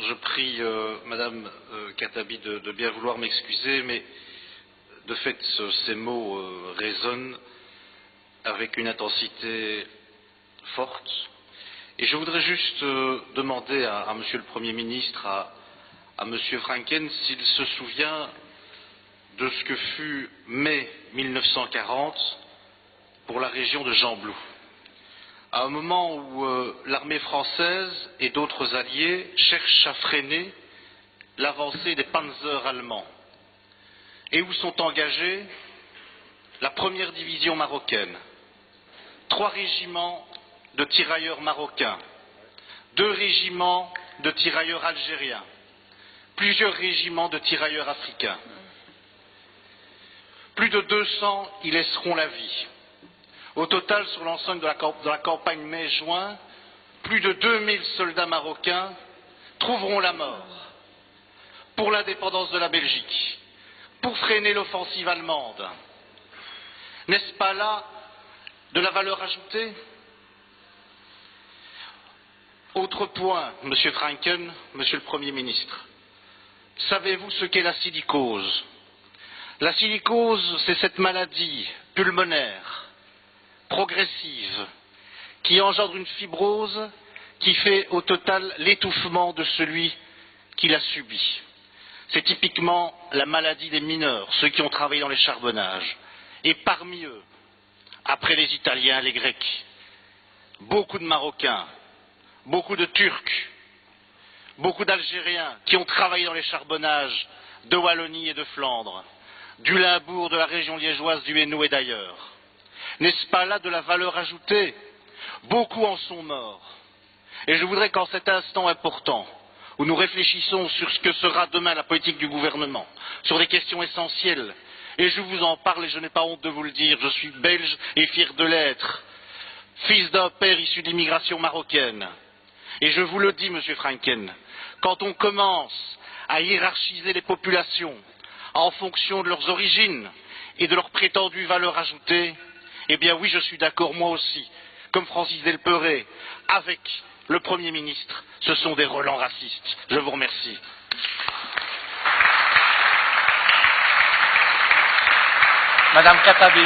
je prie Madame Khattabi de bien vouloir m'excuser, mais de fait, ces mots résonnent avec une intensité forte. Et je voudrais juste demander à Monsieur le Premier ministre, à Monsieur Franken, s'il se souvient de ce que fut mai 1940 pour la région de Gembloux. À un moment où l'armée française et d'autres alliés cherchent à freiner l'avancée des panzers allemands et où sont engagés la première division marocaine, 3 régiments de tirailleurs marocains, 2 régiments de tirailleurs algériens, plusieurs régiments de tirailleurs africains. Plus de 200 y laisseront la vie. Au total, sur l'ensemble de la campagne mai-juin, plus de 2000 soldats marocains trouveront la mort pour l'indépendance de la Belgique, pour freiner l'offensive allemande. N'est-ce pas là de la valeur ajoutée? Autre point, Monsieur Franken, Monsieur le Premier ministre. Savez-vous ce qu'est la silicose? La silicose, c'est cette maladie pulmonaire, progressive, qui engendre une fibrose qui fait au total l'étouffement de celui qui l'a subi. C'est typiquement la maladie des mineurs, ceux qui ont travaillé dans les charbonnages. Et parmi eux, après les Italiens, les Grecs, beaucoup de Marocains, beaucoup de Turcs, beaucoup d'Algériens qui ont travaillé dans les charbonnages de Wallonie et de Flandre, du Limbourg, de la région liégeoise, du Hainaut et d'ailleurs. N'est-ce pas là de la valeur ajoutée? Beaucoup en sont morts. Et je voudrais qu'en cet instant important, où nous réfléchissons sur ce que sera demain la politique du gouvernement, sur des questions essentielles, et je vous en parle et je n'ai pas honte de vous le dire, je suis belge et fier de l'être, fils d'un père issu d'immigration marocaine. Et je vous le dis, Monsieur Franken, quand on commence à hiérarchiser les populations en fonction de leurs origines et de leurs prétendues valeurs ajoutées, eh bien oui, je suis d'accord moi aussi, comme Francis Delperret, avec le Premier ministre, ce sont des relents racistes. Je vous remercie. Madame Khattabi.